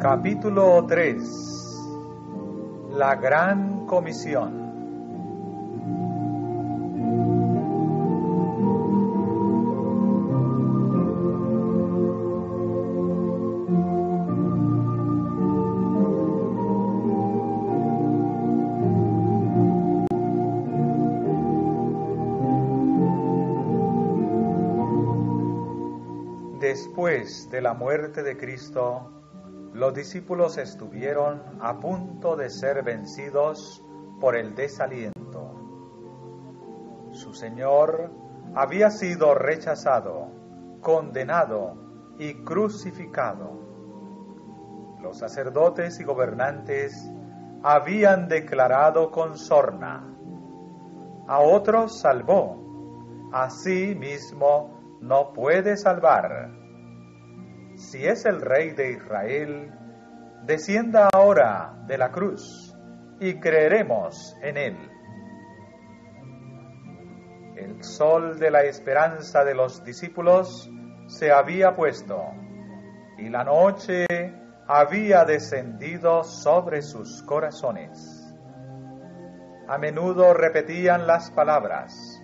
Capítulo 3. La Gran Comisión. Después de la muerte de Cristo, los discípulos estuvieron a punto de ser vencidos por el desaliento. Su Señor había sido rechazado, condenado y crucificado. Los sacerdotes y gobernantes habían declarado con sorna: a otros salvó, a sí mismo no puede salvar. Si es el Rey de Israel, descienda ahora de la cruz y creeremos en él. El sol de la esperanza de los discípulos se había puesto y la noche había descendido sobre sus corazones. A menudo repetían las palabras: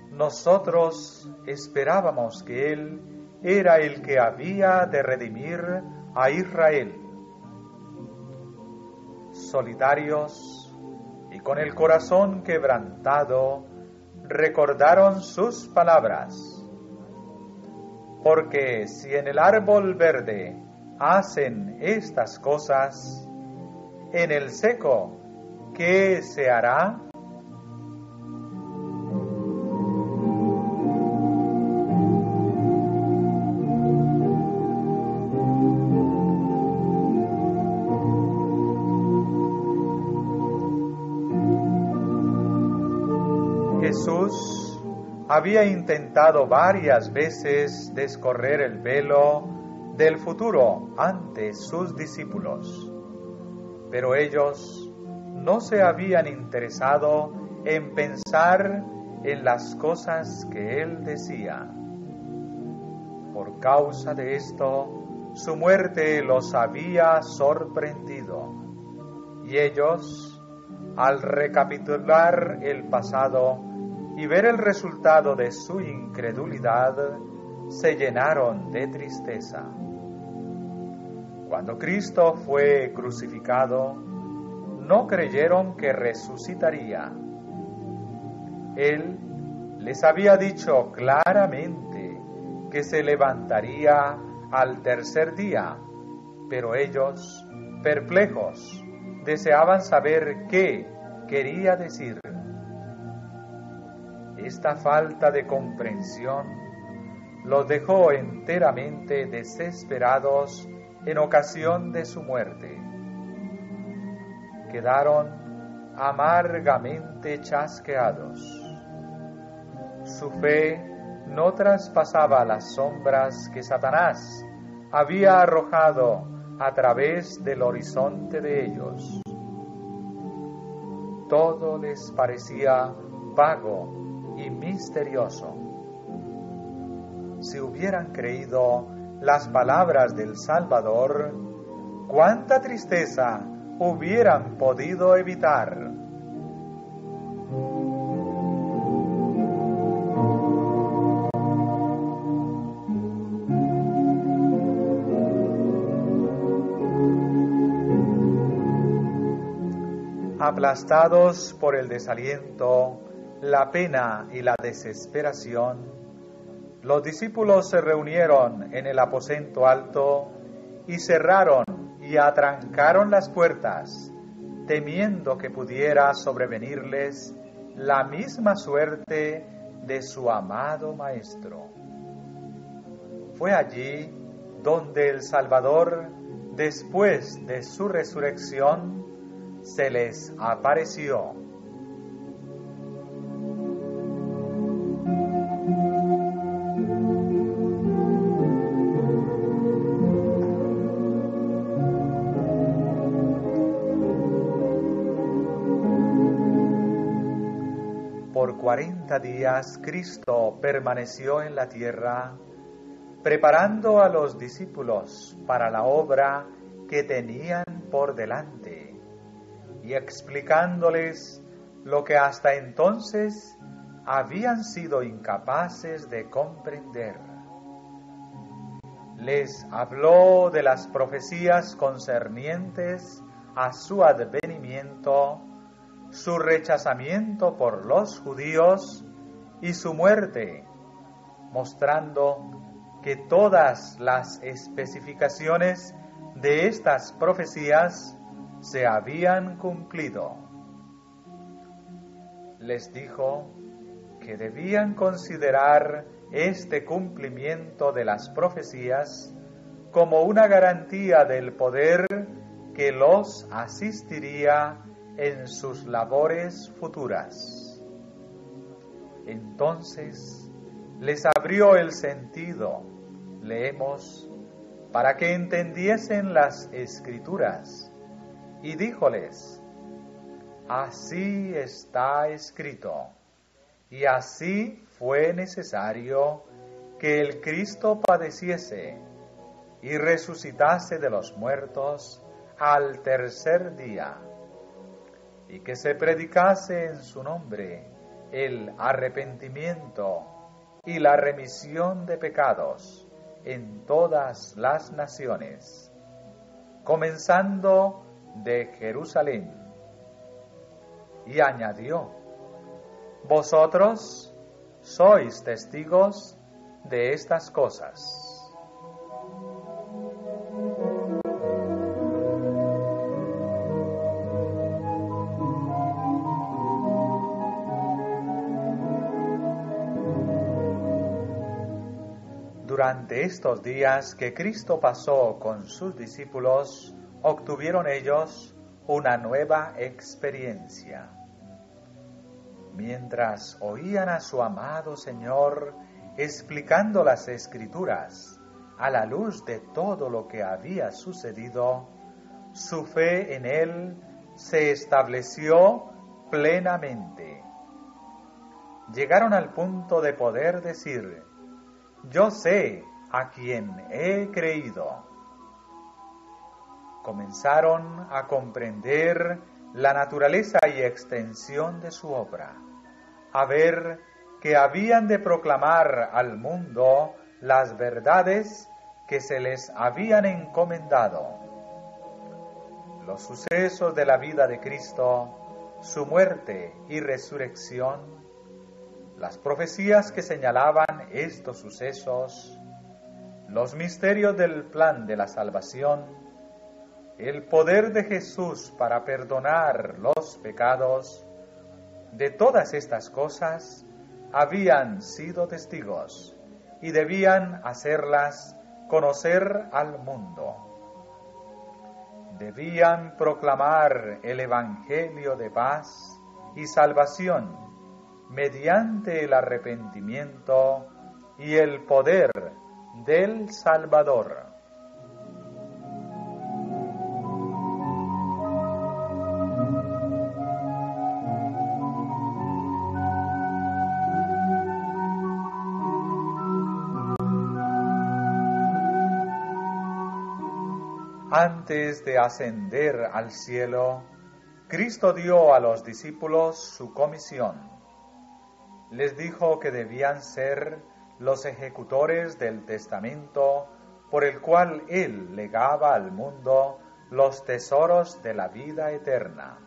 nosotros esperábamos que él era el que había de redimir a Israel. Solitarios y con el corazón quebrantado, recordaron sus palabras. Porque si en el árbol verde hacen estas cosas, en el seco, ¿qué se hará? Jesús había intentado varias veces descorrer el velo del futuro ante sus discípulos, pero ellos no se habían interesado en pensar en las cosas que él decía. Por causa de esto, su muerte los había sorprendido, y ellos, al recapitular el pasado y ver el resultado de su incredulidad, se llenaron de tristeza. Cuando Cristo fue crucificado, no creyeron que resucitaría. Él les había dicho claramente que se levantaría al tercer día, pero ellos, perplejos, deseaban saber qué quería decir. Esta falta de comprensión los dejó enteramente desesperados en ocasión de su muerte. Quedaron amargamente chasqueados. Su fe no traspasaba las sombras que Satanás había arrojado a través del horizonte de ellos. Todo les parecía vago y misterioso. Si hubieran creído las palabras del Salvador, cuánta tristeza hubieran podido evitar. Aplastados por el desaliento, la pena y la desesperación, los discípulos se reunieron en el aposento alto y cerraron y atrancaron las puertas, temiendo que pudiera sobrevenirles la misma suerte de su amado Maestro. Fue allí donde el Salvador, después de su resurrección, se les apareció. Por 40 días Cristo permaneció en la tierra, preparando a los discípulos para la obra que tenían por delante y explicándoles lo que hasta entonces habían sido incapaces de comprender. Les habló de las profecías concernientes a su advenimiento, su rechazamiento por los judíos y su muerte, mostrando que todas las especificaciones de estas profecías se habían cumplido. Les dijo que debían considerar este cumplimiento de las profecías como una garantía del poder que los asistiría en sus labores futuras. Entonces les abrió el sentido, leemos, para que entendiesen las Escrituras, y díjoles: así está escrito, y así fue necesario que el Cristo padeciese y resucitase de los muertos al tercer día, y que se predicase en su nombre el arrepentimiento y la remisión de pecados en todas las naciones, comenzando de Jerusalén. Y añadió: vosotros sois testigos de estas cosas. Durante estos días que Cristo pasó con sus discípulos, obtuvieron ellos una nueva experiencia. Mientras oían a su amado Señor explicando las Escrituras a la luz de todo lo que había sucedido, su fe en Él se estableció plenamente. Llegaron al punto de poder decir: yo sé a quién he creído. Comenzaron a comprender la naturaleza y extensión de su obra, a ver que habían de proclamar al mundo las verdades que se les habían encomendado. Los sucesos de la vida de Cristo, su muerte y resurrección, las profecías que señalaban estos sucesos, los misterios del plan de la salvación, el poder de Jesús para perdonar los pecados, de todas estas cosas habían sido testigos y debían hacerlas conocer al mundo. Debían proclamar el Evangelio de paz y salvación mediante el arrepentimiento y el poder del Salvador. Antes de ascender al cielo, Cristo dio a los discípulos su comisión. Les dijo que debían ser los ejecutores del testamento por el cual Él legaba al mundo los tesoros de la vida eterna.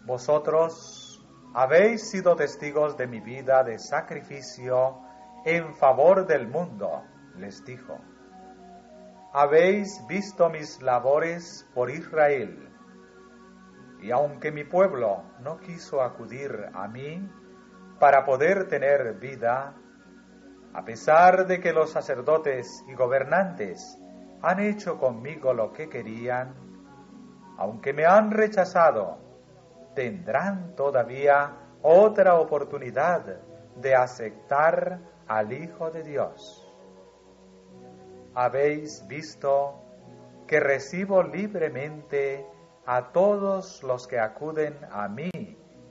Vosotros habéis sido testigos de mi vida de sacrificio en favor del mundo, les dijo. Habéis visto mis labores por Israel. Y aunque mi pueblo no quiso acudir a mí para poder tener vida, a pesar de que los sacerdotes y gobernantes han hecho conmigo lo que querían, aunque me han rechazado, tendrán todavía otra oportunidad de aceptar al Hijo de Dios. Habéis visto que recibo libremente a todos los que acuden a mí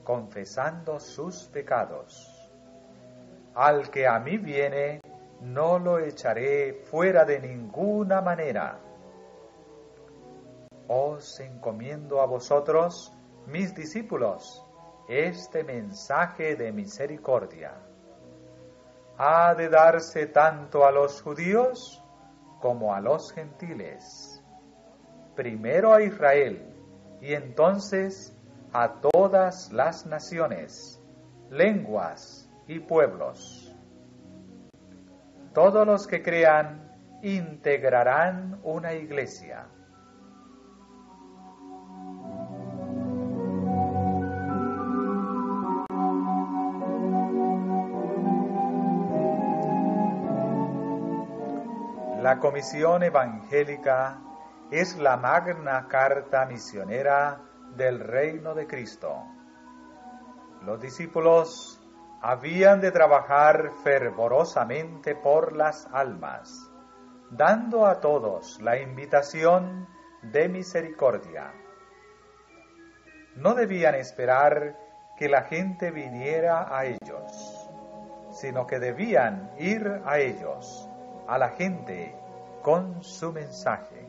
confesando sus pecados. Al que a mí viene, no lo echaré fuera de ninguna manera. os encomiendo a vosotros, mis discípulos, este mensaje de misericordia. Ha de darse tanto a los judíos como a los gentiles. Primero a Israel y entonces a todas las naciones, lenguas y pueblos. Todos los que crean integrarán una iglesia. La Comisión Evangélica es la magna carta misionera del reino de Cristo. Los discípulos habían de trabajar fervorosamente por las almas, dando a todos la invitación de misericordia. No debían esperar que la gente viniera a ellos, sino que debían ir a ellos, a la gente, con su mensaje.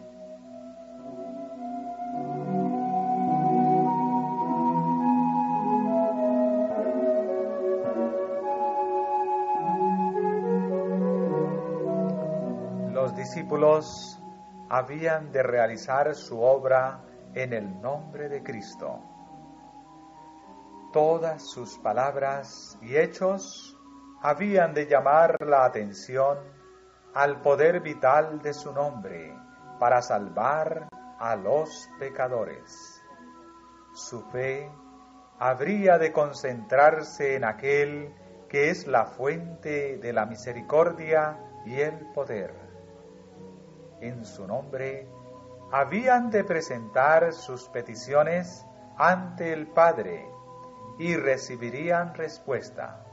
Los discípulos habían de realizar su obra en el nombre de Cristo. Todas sus palabras y hechos habían de llamar la atención al poder vital de su nombre para salvar a los pecadores. Su fe habría de concentrarse en aquel que es la fuente de la misericordia y el poder. En su nombre habían de presentar sus peticiones ante el Padre y recibirían respuesta.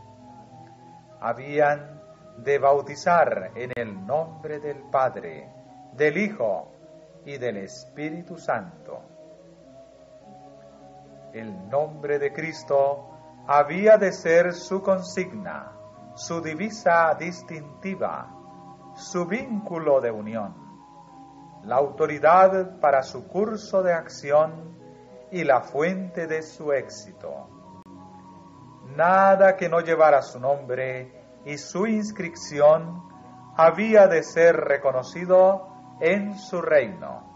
Habían de bautizar en el nombre del Padre, del Hijo y del Espíritu Santo. El nombre de Cristo había de ser su consigna, su divisa distintiva, su vínculo de unión, la autoridad para su curso de acción y la fuente de su éxito. Nada que no llevara su nombre y su inscripción había de ser reconocido en su reino.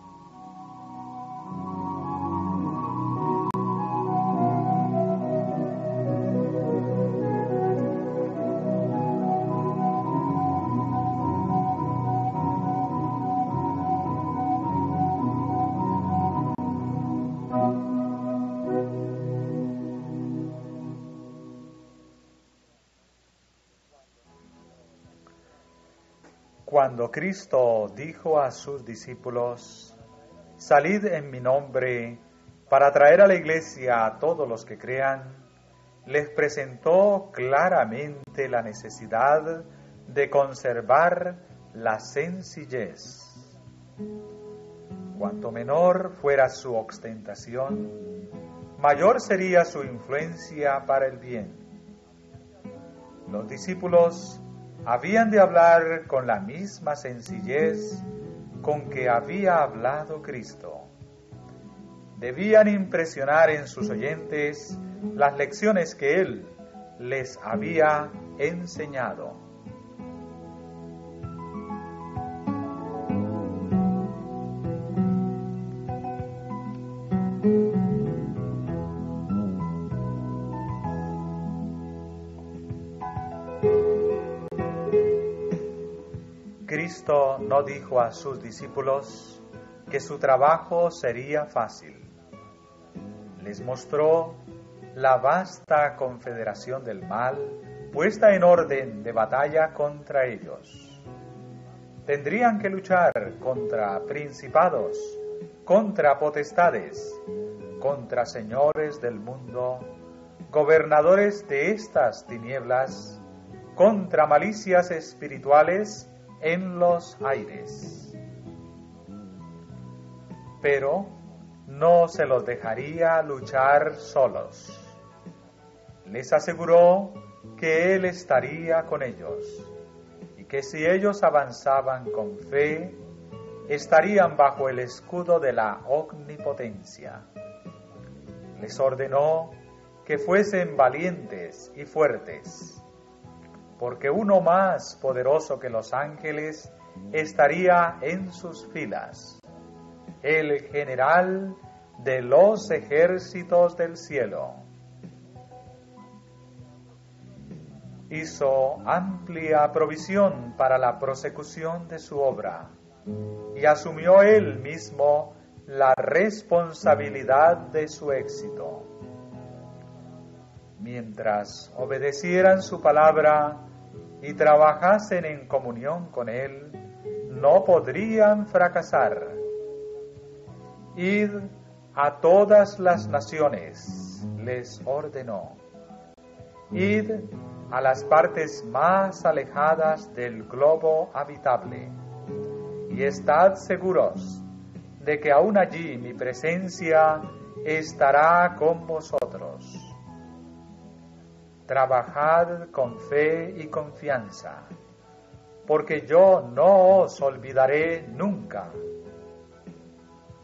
Cuando Cristo dijo a sus discípulos, «Salid en mi nombre para traer a la iglesia a todos los que crean», les presentó claramente la necesidad de conservar la sencillez. Cuanto menor fuera su ostentación, mayor sería su influencia para el bien. Los discípulos habían de hablar con la misma sencillez con que había hablado Cristo. Debían impresionar en sus oyentes las lecciones que Él les había enseñado. Cristo no dijo a sus discípulos que su trabajo sería fácil. Les mostró la vasta confederación del mal puesta en orden de batalla contra ellos. Tendrían que luchar contra principados, contra potestades, contra señores del mundo, gobernadores de estas tinieblas, contra malicias espirituales en los aires. Pero no se los dejaría luchar solos. Les aseguró que Él estaría con ellos y que si ellos avanzaban con fe, estarían bajo el escudo de la omnipotencia. Les ordenó que fuesen valientes y fuertes, porque uno más poderoso que los ángeles estaría en sus filas, el general de los ejércitos del cielo. Hizo amplia provisión para la prosecución de su obra y asumió él mismo la responsabilidad de su éxito. Mientras obedecieran su palabra y trabajasen en comunión con él, no podrían fracasar. Id a todas las naciones, les ordenó. Id a las partes más alejadas del globo habitable, y estad seguros de que aún allí mi presencia estará con vosotros. Trabajad con fe y confianza, porque yo no os olvidaré nunca.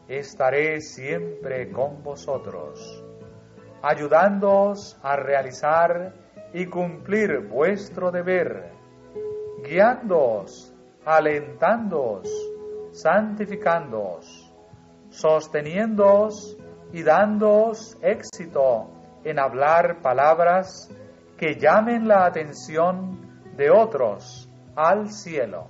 Estaré siempre con vosotros, ayudándoos a realizar y cumplir vuestro deber, guiándoos, alentándoos, santificándoos, sosteniéndoos y dándoos éxito en hablar palabras que llamen la atención de otros al cielo.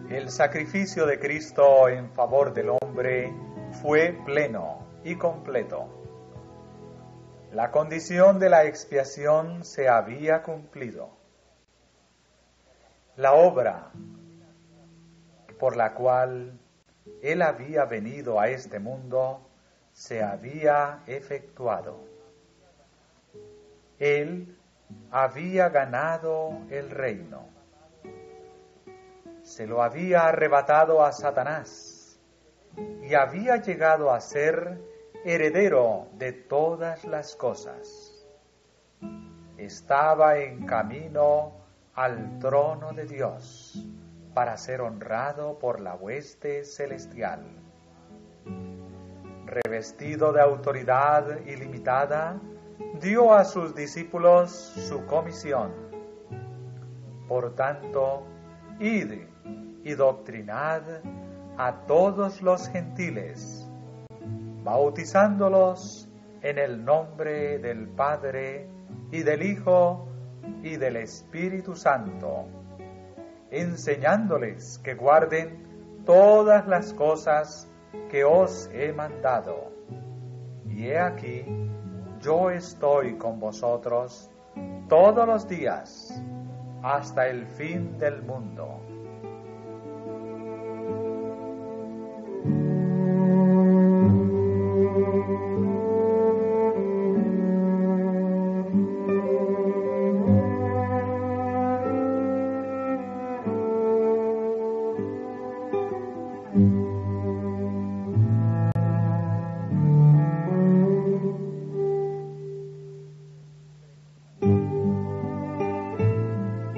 El sacrificio de Cristo en favor del hombre fue pleno y completo. La condición de la expiación se había cumplido. La obra por la cual Él había venido a este mundo se había efectuado. Él había ganado el reino. Se lo había arrebatado a Satanás y había llegado a ser heredero de todas las cosas. Estaba en camino al trono de Dios para ser honrado por la hueste celestial. Revestido de autoridad ilimitada, dio a sus discípulos su comisión. Por tanto, id y doctrinad a todos los gentiles, bautizándolos en el nombre del Padre y del Hijo y del Espíritu Santo, enseñándoles que guarden todas las cosas que os he mandado. Y he aquí, yo estoy con vosotros todos los días hasta el fin del mundo.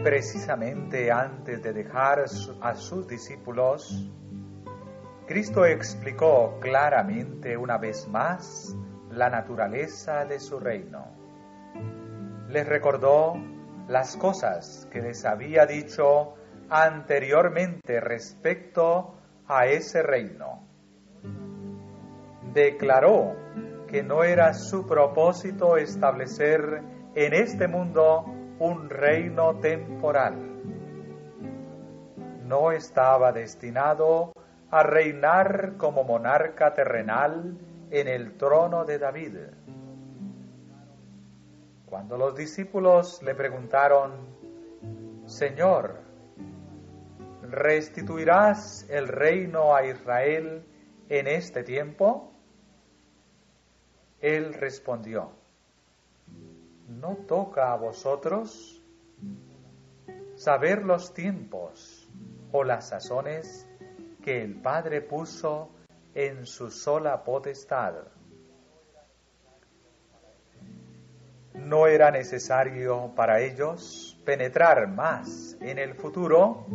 Precisamente antes de dejar a sus discípulos, Cristo explicó claramente una vez más la naturaleza de su reino. Les recordó las cosas que les había dicho anteriormente respecto a ese reino. Declaró que no era su propósito establecer en este mundo un reino temporal. No estaba destinado a reinar como monarca terrenal en el trono de David. Cuando los discípulos le preguntaron: Señor, ¿restituirás el reino a Israel en este tiempo? Él respondió: ¿no toca a vosotros saber los tiempos o las sazones que el Padre puso en su sola potestad. No era necesario para ellos penetrar más en el futuro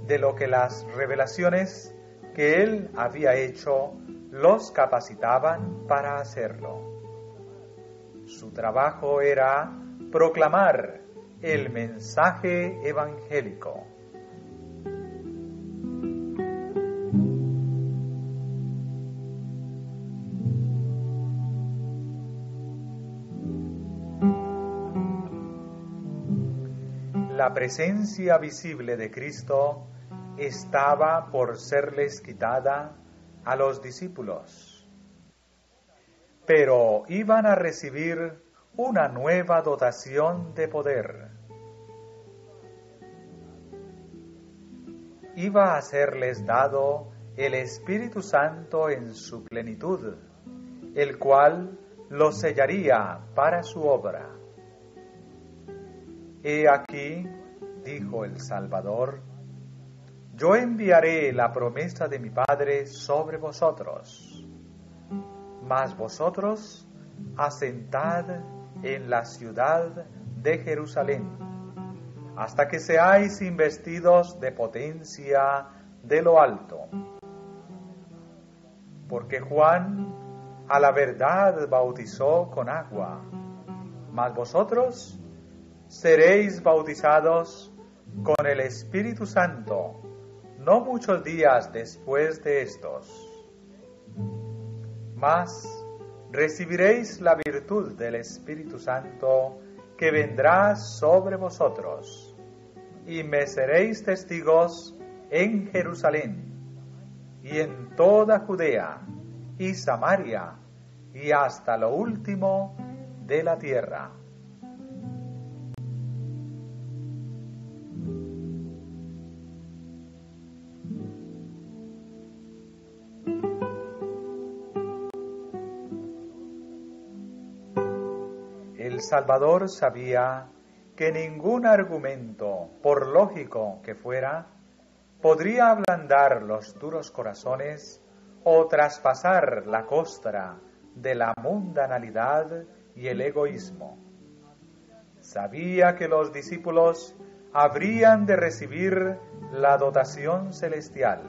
de lo que las revelaciones que Él había hecho los capacitaban para hacerlo. Su trabajo era proclamar el mensaje evangélico. La presencia visible de Cristo estaba por serles quitada a los discípulos, pero iban a recibir una nueva dotación de poder. Iba a serles dado el Espíritu Santo en su plenitud, el cual los sellaría para su obra. He aquí, dijo el Salvador, yo enviaré la promesa de mi Padre sobre vosotros, mas vosotros asentad en la ciudad de Jerusalén, hasta que seáis investidos de potencia de lo alto. Porque Juan a la verdad bautizó con agua, mas vosotros seréis bautizados con el Espíritu Santo, no muchos días después de estos. Mas recibiréis la virtud del Espíritu Santo que vendrá sobre vosotros, y me seréis testigos en Jerusalén, y en toda Judea, y Samaria, y hasta lo último de la tierra. El Salvador sabía que ningún argumento, por lógico que fuera, podría ablandar los duros corazones o traspasar la costra de la mundanalidad y el egoísmo. Sabía que los discípulos habrían de recibir la dotación celestial,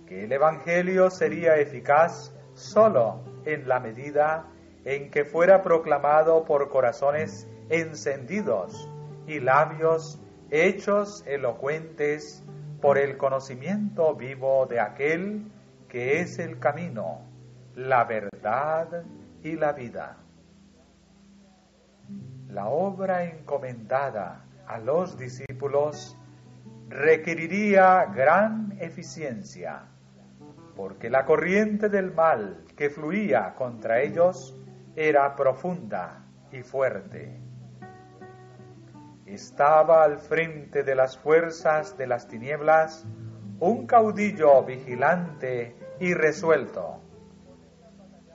que el Evangelio sería eficaz solo en la medida en que fuera proclamado por corazones encendidos y labios hechos elocuentes por el conocimiento vivo de aquel que es el camino, la verdad y la vida. La obra encomendada a los discípulos requeriría gran eficiencia, porque la corriente del mal que fluía contra ellos era profunda y fuerte. Estaba al frente de las fuerzas de las tinieblas un caudillo vigilante y resuelto,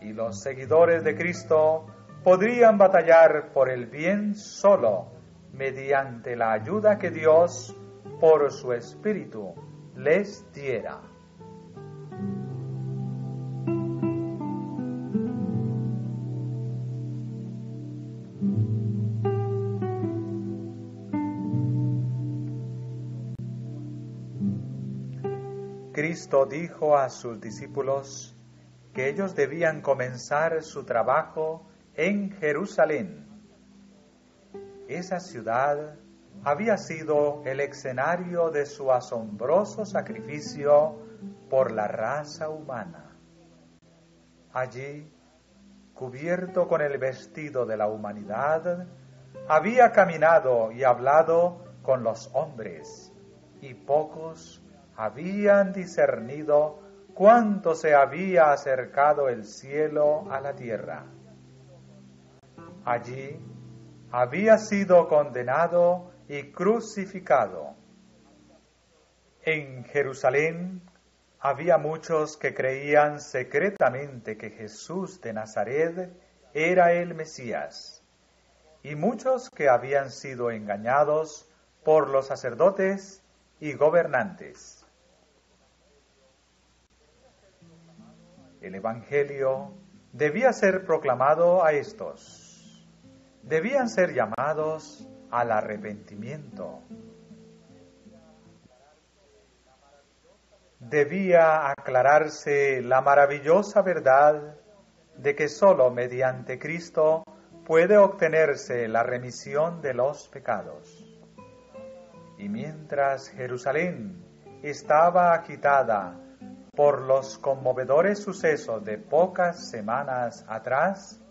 y los seguidores de Cristo podrían batallar por el bien solo mediante la ayuda que Dios, por su Espíritu, les diera. Cristo dijo a sus discípulos que ellos debían comenzar su trabajo en Jerusalén. Esa ciudad había sido el escenario de su asombroso sacrificio por la raza humana. Allí, cubierto con el vestido de la humanidad, había caminado y hablado con los hombres, y pocos habían discernido cuánto se había acercado el cielo a la tierra. Allí había sido condenado y crucificado. En Jerusalén había muchos que creían secretamente que Jesús de Nazaret era el Mesías, y muchos que habían sido engañados por los sacerdotes y gobernantes. El Evangelio debía ser proclamado a estos. Debían ser llamados al arrepentimiento. Debía aclararse la maravillosa verdad de que sólo mediante Cristo puede obtenerse la remisión de los pecados. Y mientras Jerusalén estaba agitada por los conmovedores sucesos de pocas semanas atrás,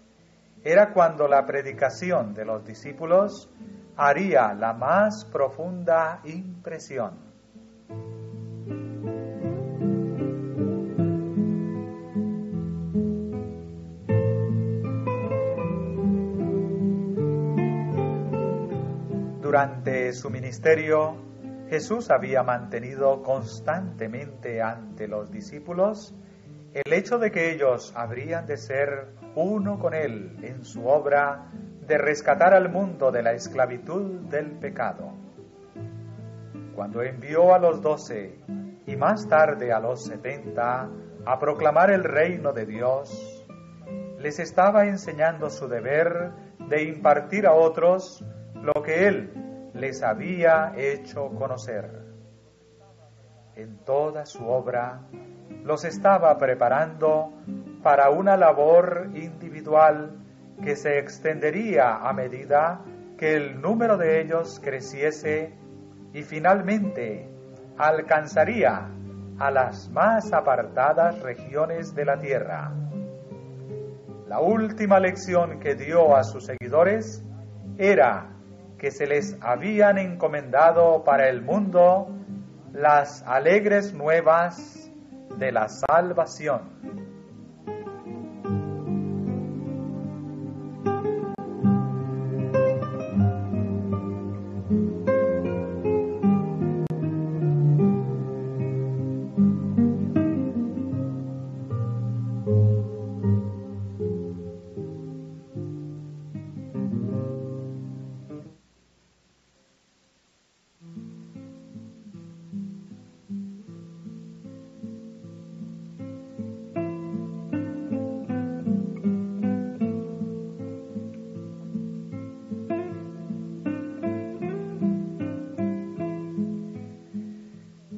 era cuando la predicación de los discípulos haría la más profunda impresión. Durante su ministerio, Jesús había mantenido constantemente ante los discípulos el hecho de que ellos habrían de ser uno con Él en su obra de rescatar al mundo de la esclavitud del pecado. Cuando envió a los 12 y más tarde a los 70 a proclamar el reino de Dios, les estaba enseñando su deber de impartir a otros lo que Él les había hecho conocer. En toda su obra los estaba preparando para una labor individual que se extendería a medida que el número de ellos creciese y finalmente alcanzaría a las más apartadas regiones de la tierra. La última lección que dio a sus seguidores era que se les habían encomendado para el mundo las alegres nuevas de la salvación.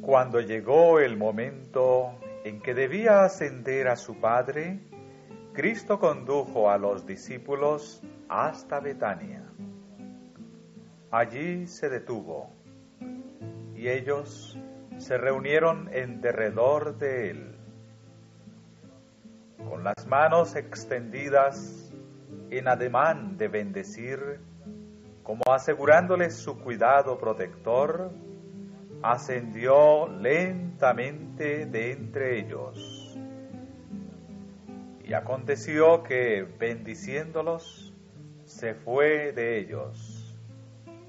Cuando llegó el momento en que debía ascender a su Padre, Cristo condujo a los discípulos hasta Betania. Allí se detuvo y ellos se reunieron en derredor de él. Con las manos extendidas en ademán de bendecir, como asegurándoles su cuidado protector, ascendió lentamente de entre ellos. Y aconteció que, bendiciéndolos, se fue de ellos,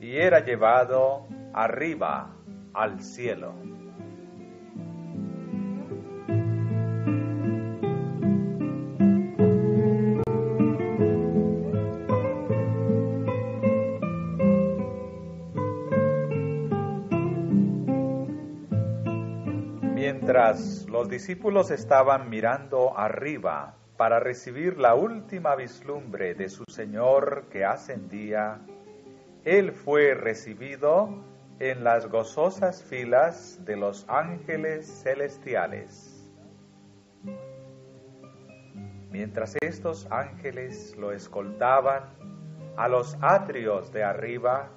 y era llevado arriba al cielo. Mientras los discípulos estaban mirando arriba para recibir la última vislumbre de su Señor que ascendía, Él fue recibido en las gozosas filas de los ángeles celestiales. Mientras estos ángeles lo escoltaban a los atrios de arriba,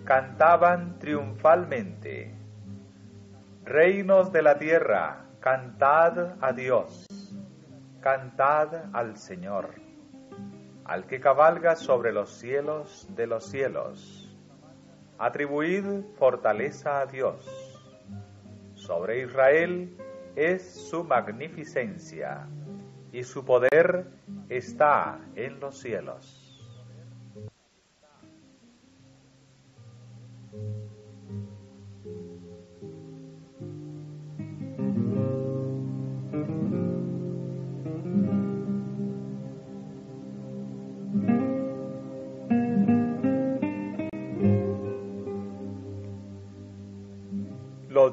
cantaban triunfalmente: reinos de la tierra, cantad a Dios, cantad al Señor, al que cabalga sobre los cielos de los cielos. Atribuid fortaleza a Dios. Sobre Israel es su magnificencia, y su poder está en los cielos.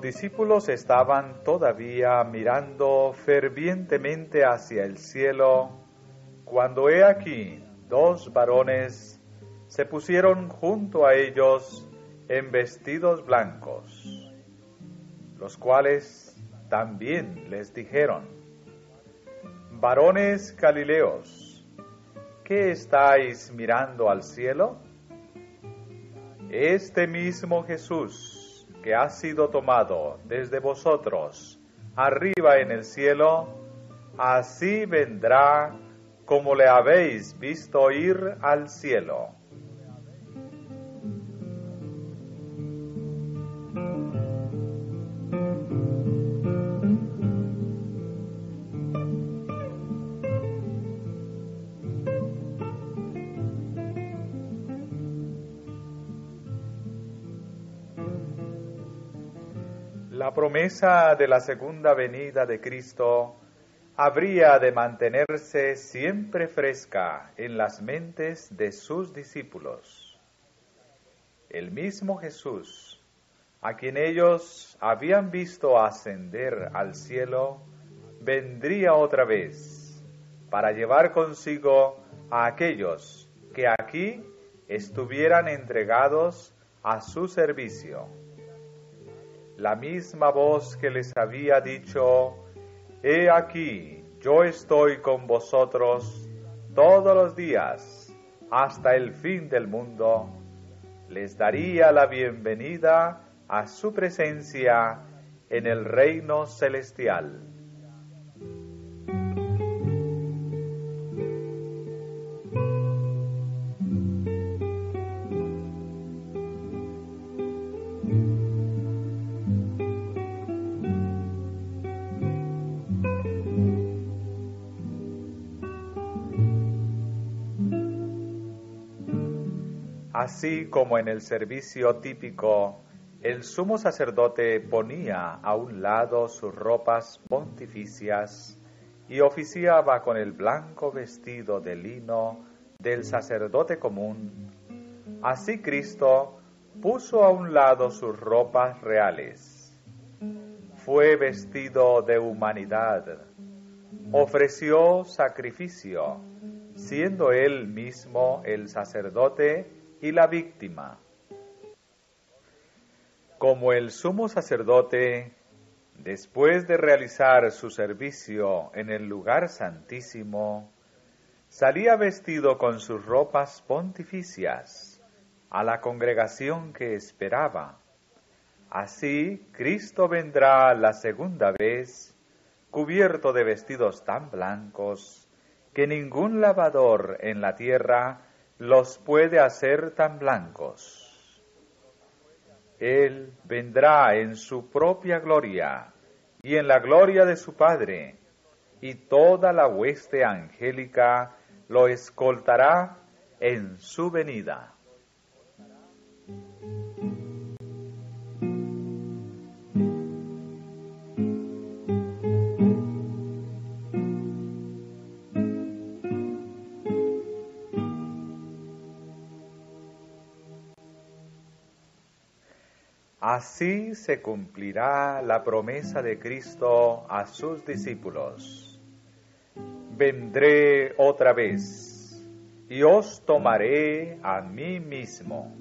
discípulos estaban todavía mirando fervientemente hacia el cielo, cuando he aquí 2 varones se pusieron junto a ellos en vestidos blancos, los cuales también les dijeron: varones Galileos, ¿qué estáis mirando al cielo? Este mismo Jesús que ha sido tomado desde vosotros arriba en el cielo, así vendrá como le habéis visto ir al cielo. La promesa de la segunda venida de Cristo habría de mantenerse siempre fresca en las mentes de sus discípulos. El mismo Jesús, a quien ellos habían visto ascender al cielo, vendría otra vez para llevar consigo a aquellos que aquí estuvieran entregados a su servicio. La misma voz que les había dicho: he aquí, yo estoy con vosotros todos los días hasta el fin del mundo, les daría la bienvenida a su presencia en el reino celestial. Así como en el servicio típico, el sumo sacerdote ponía a un lado sus ropas pontificias y oficiaba con el blanco vestido de lino del sacerdote común, así Cristo puso a un lado sus ropas reales. Fue vestido de humanidad, ofreció sacrificio, siendo él mismo el sacerdote y la víctima. Como el sumo sacerdote, después de realizar su servicio en el lugar santísimo, salía vestido con sus ropas pontificias a la congregación que esperaba. Así Cristo vendrá la segunda vez, cubierto de vestidos tan blancos que ningún lavador en la tierra los puede hacer tan blancos. Él vendrá en su propia gloria y en la gloria de su Padre, y toda la hueste angélica lo escoltará en su venida. Así se cumplirá la promesa de Cristo a sus discípulos: vendré otra vez y os tomaré a mí mismo.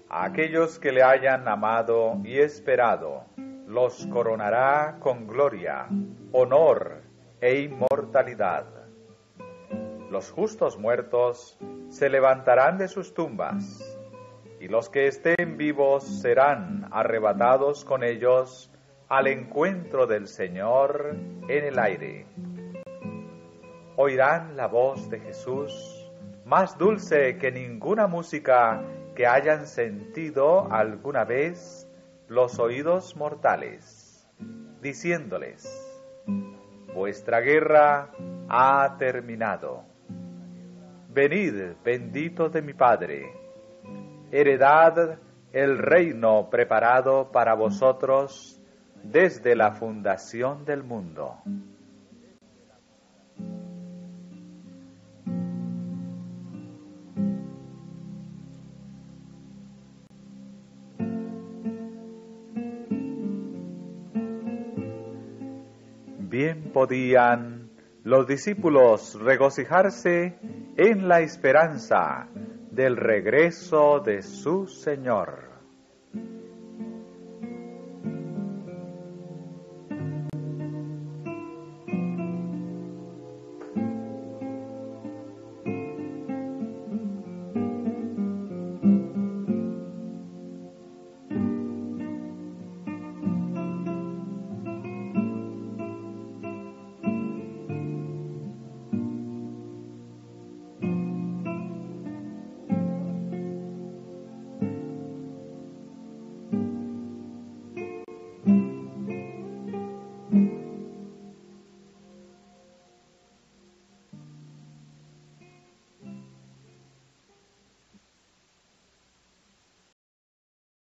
A aquellos que le hayan amado y esperado, los coronará con gloria, honor e inmortalidad. Los justos muertos se levantarán de sus tumbas, y los que estén vivos serán arrebatados con ellos al encuentro del Señor en el aire. Oirán la voz de Jesús, más dulce que ninguna música que hayan sentido alguna vez los oídos mortales, diciéndoles: vuestra guerra ha terminado. Venid, benditos de mi Padre, heredad el reino preparado para vosotros desde la fundación del mundo. Bien podían los discípulos regocijarse en la esperanza del regreso de su Señor.